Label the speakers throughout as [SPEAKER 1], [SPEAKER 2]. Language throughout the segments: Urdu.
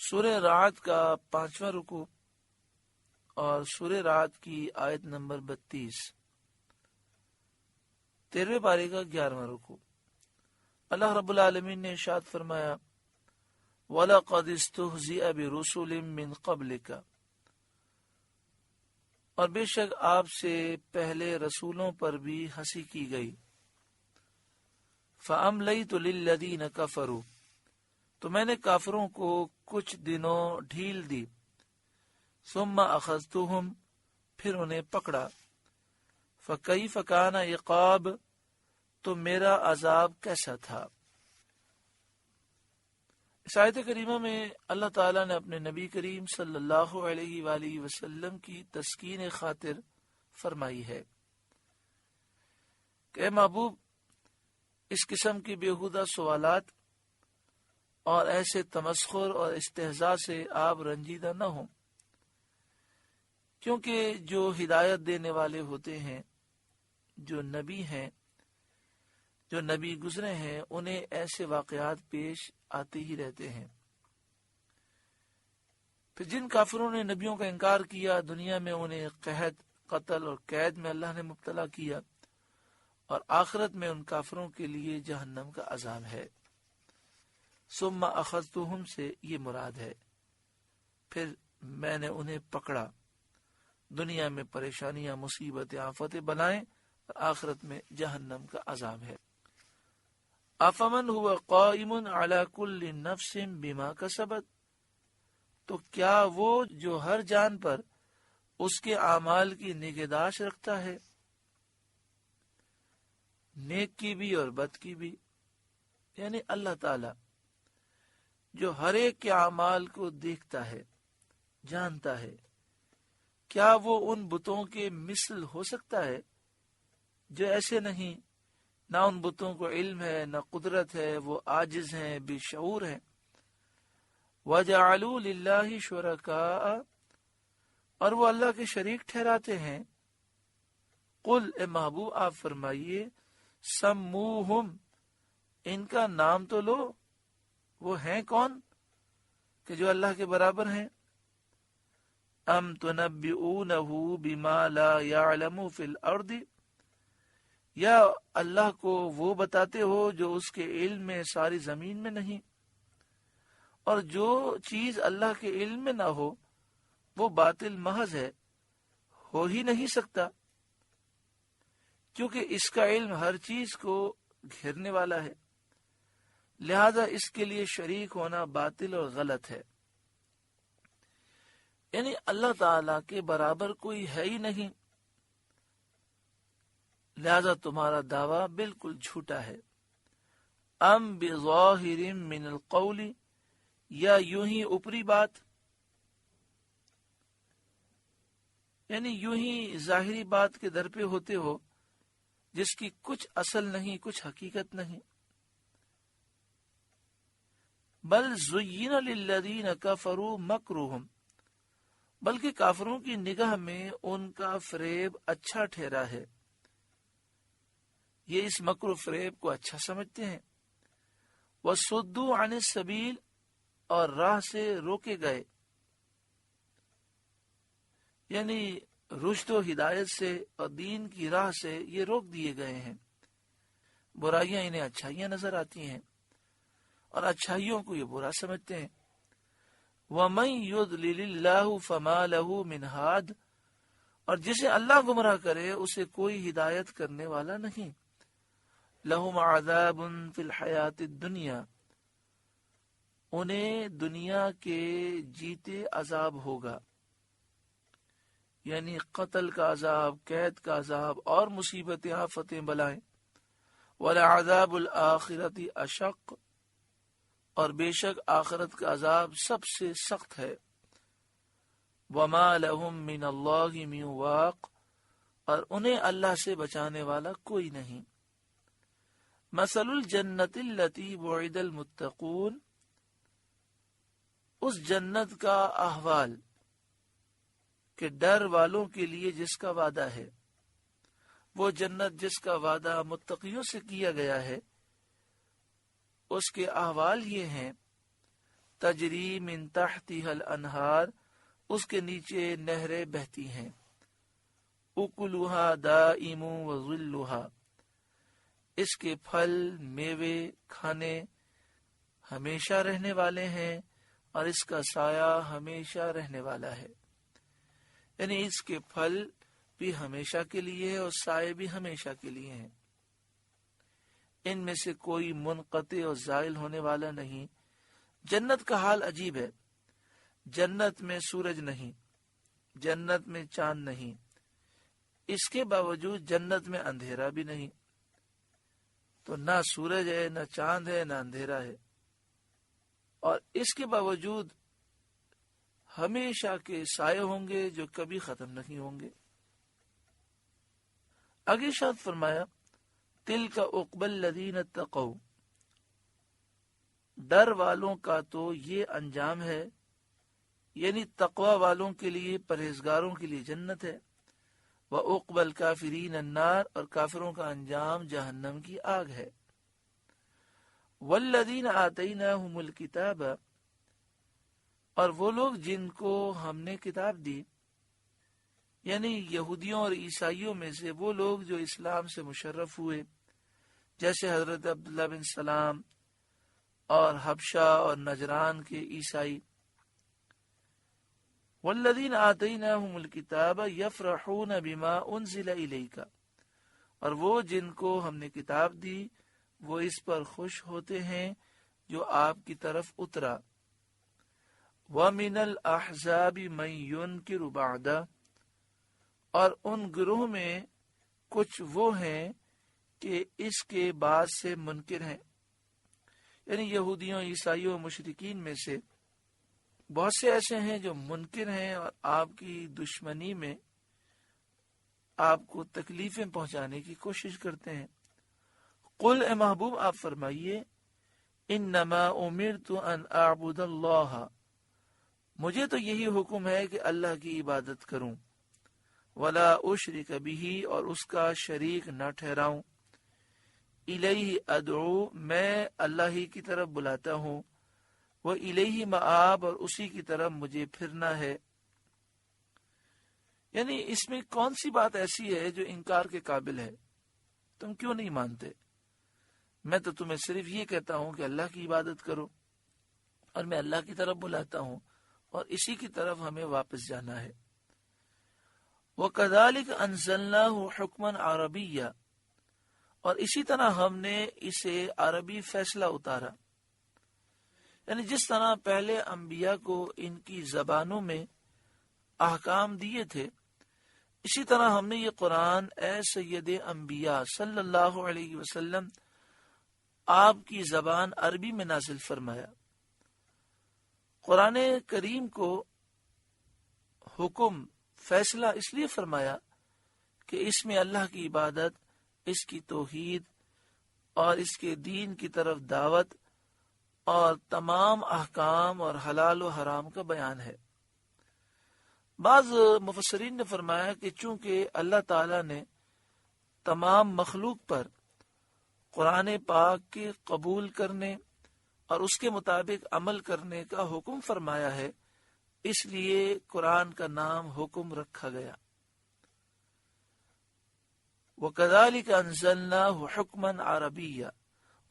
[SPEAKER 1] سورہ رعد کا 5واں رکوع اور سورہ رعد کی آیت نمبر 32، 13ویں پارے کا 11واں رکوع۔ اللہ رب العالمین نے ارشاد فرمایا وَلَقَدِ اسْتُهْزِئَ بِرُسُلٍ مِّن قَبْلِكَ، اور بے شک آپ سے پہلے رسولوں پر بھی ہنسی کی گئی۔ فَأَمْلَيْتُ لِلَّذِينَ كَفَرُوا، تو میں نے کافروں کو کچھ دنوں ڈھیل دی۔ ثُمَّ أَخَذْتُهُمْ، پھر انہیں پکڑا۔ فَكَيْفَ كَانَ عِقَابِ، تو میرا عذاب کیسا تھا۔ اس آیت کریمہ میں اللہ تعالیٰ نے اپنے نبی کریم صلی اللہ علیہ وآلہ وسلم کی تسکین خاطر فرمائی ہے کہ اے محبوب، اس قسم کی بیہودہ سوالات اور ایسے تمسخر اور استہزاء سے آپ رنجیدہ نہ ہوں، کیونکہ جو ہدایت دینے والے ہوتے ہیں، جو نبی ہیں، جو نبی گزرے ہیں، انہیں ایسے واقعات پیش آتے ہی رہتے ہیں۔ پھر جن کافروں نے نبیوں کا انکار کیا، دنیا میں انہیں قحط، قتل اور قید میں اللہ نے مبتلا کیا، اور آخرت میں ان کافروں کے لیے جہنم کا عذاب ہے۔ ثم اخذتهم سے یہ مراد ہے، پھر میں نے انہیں پکڑا۔ دنیا میں پریشانیاں، مصیبتیں، آفتیں بلائیں، اور آخرت میں جہنم کا عذاب ہے۔ افمن هو قائم على كل نفس بما كسبت، تو کیا وہ جو ہر جان پر اس کے اعمال کی نگہداشت رکھتا ہے، نیک کی بھی اور بد کی بھی، یعنی اللہ تعالی جو ہر ایک کے اعمال کو دیکھتا ہے، جانتا ہے، کیا وہ ان بتوں کے مثل ہو سکتا ہے جو ایسے نہیں؟ نہ ان بتوں کو علم ہے، نہ قدرت ہے، وہ عاجز ہیں، بے شعور ہیں۔ وَجَعَلُوا لِلَّهِ شُرَكَاءَ، اور وہ اللہ کے شریک ٹھہراتے ہیں۔ قل، اے محبوب آپ فرمائیے، سموہم، ان کا نام تو لو، وہ ہیں کون کہ جو اللہ کے برابر ہیں؟ ام تنبئونہ بما لا يعلم فی الارض، یا اللہ کو وہ بتاتے ہو جو اس کے علم میں ساری زمین میں نہیں؟ اور جو چیز اللہ کے علم میں نہ ہو وہ باطل محض ہے، ہو ہی نہیں سکتا، کیونکہ اس کا علم ہر چیز کو گھیرنے والا ہے، لہذا اس کے لیے شریک ہونا باطل اور غلط ہے۔ یعنی اللہ تعالی کے برابر کوئی ہے ہی نہیں، لہذا تمہارا دعویٰ بالکل جھوٹا ہے۔ ام بظاہر من القول، یا یوں ہی اوپری بات، یعنی یوں ہی ظاہری بات کے در پہ ہوتے ہو جس کی کچھ اصل نہیں، کچھ حقیقت نہیں۔ بل زین للذین کفروا مکرہم، بلکہ کافروں کی نگاہ میں ان کا فریب اچھا ٹھہرا ہے، یہ اس مکر و فریب کو اچھا سمجھتے ہیں۔ وَصُدُّوا عَنِ السَّبِيلِ، اور راہ سے روکے گئے، یعنی رشد و ہدایت سے اور دین کی راہ سے یہ روک دیے گئے ہیں۔ برائیاں انہیں اچھائیاں نظر آتی ہیں اور اچھائیوں کو یہ برا سمجھتے ہیں۔ وَمَن يُضْلِلِ اللَّهُ فَمَا لَهُ مِنْ هَادٍ، اور جسے اللہ گمراہ کرے اسے کوئی ہدایت کرنے والا نہیں۔ لَهُمْ عَذَابٌ فِي الْحَيَاةِ الدُّنْيَا، انہیں دنیا کے جیتے عذاب ہوگا، یعنی قتل کا عذاب، قید کا عذاب اور مصیبتیں، آفتیں، بلائیں۔ وَلَعَذَابُ الْآخِرَةِ أَشَقُّ، اور بے شک آخرت کا عذاب سب سے سخت ہے۔ وَمَا لَهُم مِّنَ اللَّهِ مِن وَاقٍ، اور انہیں اللہ سے بچانے والا کوئی نہیں۔ مَثَلُ الْجَنَّةِ الَّتِي وُعِدَ الْمُتَّقُونَ، اس جنت کا احوال کہ ڈر والوں کے لیے جس کا وعدہ ہے، وہ جنت جس کا وعدہ متقیوں سے کیا گیا ہے، اس کے احوال یہ ہیں تجری من تحتها الانہار، اس کے نیچے نہریں بہتی ہیں، اکلها دائم وظلها، اس کے پھل میوے کھانے ہمیشہ رہنے والے ہیں اور اس کا سایہ ہمیشہ رہنے والا ہے، یعنی اس کے پھل بھی ہمیشہ کے لیے ہے اور سائے بھی ہمیشہ کے لیے ہیں، ان میں سے کوئی منقطع اور زائل ہونے والا نہیں۔ جنت کا حال عجیب ہے، جنت میں سورج نہیں، جنت میں چاند نہیں، اس کے باوجود جنت میں اندھیرا بھی نہیں، تو نہ سورج ہے، نہ چاند ہے، نہ اندھیرا ہے، اور اس کے باوجود ہمیشہ کے سائے ہوں گے جو کبھی ختم نہیں ہوں گے۔ آگے ارشاد فرمایا تِلْكَ عُقْبَى الَّذِينَ اتَّقَوْا، ڈر والوں کا تو یہ انجام ہے، یعنی تقوی والوں کے لیے، پرہیزگاروں کے لیے جنت ہے، وَعُقْبَى الْكَافِرِينَ النَّارِ، اور کافروں کا انجام جہنم کی آگ ہے۔ وَالَّذِينَ آتَيْنَاهُمُ الْكِتَابَ، اور وہ لوگ جن کو ہم نے کتاب دی، یعنی یہودیوں اور عیسائیوں میں سے وہ لوگ جو اسلام سے مشرف ہوئے، جیسے حضرت عبداللہ بن سلام اور حبشہ اور نجران کے عیسائی۔ والذین آتیناہم الکتاب یفرحون بما انزل الیک، اور وہ جن کو ہم نے کتاب دی وہ اس پر خوش ہوتے ہیں جو آپ کی طرف اترا۔ وَمِنَ الْأَحْزَابِ مَن يُنْكِرُ بَعْدَهُ، اور ان گروہ میں کچھ وہ ہیں کہ اس کے بعد سے منکر ہیں، یعنی یہودیوں، عیسائیوں، مشرکین میں سے بہت سے ایسے ہیں جو منکر ہیں اور آپ کی دشمنی میں آپ کو تکلیفیں پہنچانے کی کوشش کرتے ہیں۔ قل، اے محبوب آپ فرمائیے، انما امرت ان اعبد اللہ، مجھے تو یہی حکم ہے کہ اللہ کی عبادت کروں، ولا اشرک بہ، اور اس کا شریک نہ ٹھہراؤں، الیہ ادعو، میں اللہ ہی کی طرف بلاتا ہوں، وَإِلَيْهِ مَآبَ، اور اسی کی طرف مجھے پھرنا ہے۔ یعنی اس میں کون سی بات ایسی ہے جو انکار کے قابل ہے؟ تم کیوں نہیں مانتے؟ میں تو تمہیں صرف یہ کہتا ہوں کہ اللہ کی عبادت کرو، اور میں اللہ کی طرف بلاتا ہوں اور اسی کی طرف ہمیں واپس جانا ہے۔ وَكَذَلِكَ أَنزَلْنَاهُ حُكْمًا عَرَبِيًّا، اور اسی طرح ہم نے اسے عربی فیصلہ اتارا، یعنی جس طرح پہلے انبیاء کو ان کی زبانوں میں احکام دیے تھے، اسی طرح ہم نے یہ قرآن اے سید انبیاء صلی اللہ علیہ وسلم آپ کی زبان عربی میں نازل فرمایا۔ قرآن کریم کو حکم، فیصلہ اس لیے فرمایا کہ اس میں اللہ کی عبادت، اس کی توحید اور اس کے دین کی طرف دعوت اور تمام احکام اور حلال و حرام کا بیان ہے۔ بعض مفسرین نے فرمایا کہ چونکہ اللہ تعالی نے تمام مخلوق پر قرآن پاک کے قبول کرنے اور اس کے مطابق عمل کرنے کا حکم فرمایا ہے، اس لیے قرآن کا نام حکم رکھا گیا۔ وَكَذَلِكَ أَنزَلْنَاهُ حُكْمًا عَرَبِيًّا،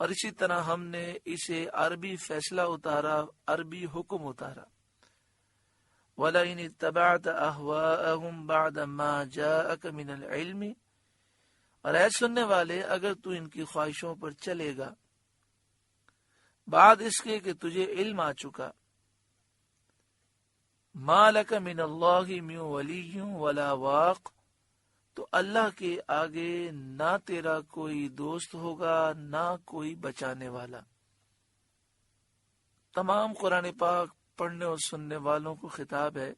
[SPEAKER 1] اور اسی طرح ہم نے اسے عربی فیصلہ اتارا، عربی حکم اتارا۔ وَلَئِنِ اتَّبَعْتَ أَهْوَاءَهُمْ بَعْدَ مَا جَاءَكَ مِنَ الْعِلْمِ، اور اے سننے والے اگر تو ان کی خواہشوں پر چلے گا بعد اس کے کہ تجھے علم آ چکا، مَا لَكَ مِنَ اللَّهِ مِن وَلِيٍّ وَلَا وَاقٍ، تو اللہ کے آگے نہ تیرا کوئی دوست ہوگا نہ کوئی بچانے والا۔ تمام قرآن پاک پڑھنے اور سننے والوں کو خطاب ہے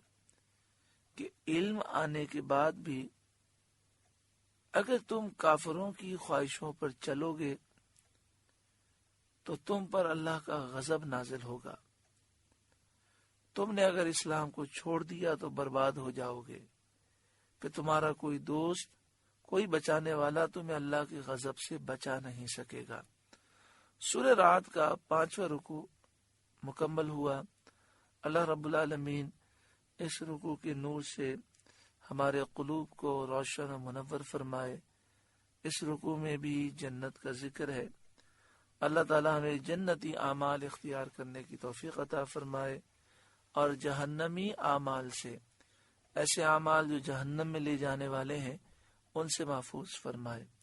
[SPEAKER 1] کہ علم آنے کے بعد بھی اگر تم کافروں کی خواہشوں پر چلو گے تو تم پر اللہ کا غضب نازل ہوگا، تم نے اگر اسلام کو چھوڑ دیا تو برباد ہو جاؤ گے، کہ تمہارا کوئی دوست، کوئی بچانے والا تمہیں اللہ کے غضب سے بچا نہیں سکے گا۔ سورہ رعد کا 5واں رکوع مکمل ہوا۔ اللہ رب العالمین اس رکوع کے نور سے ہمارے قلوب کو روشن و منور فرمائے۔ اس رکوع میں بھی جنت کا ذکر ہے۔ اللہ تعالی ہمیں جنتی اعمال اختیار کرنے کی توفیق عطا فرمائے اور جہنمی اعمال سے، ایسے اعمال جو جہنم میں لے جانے والے ہیں، ان سے محفوظ فرمائے۔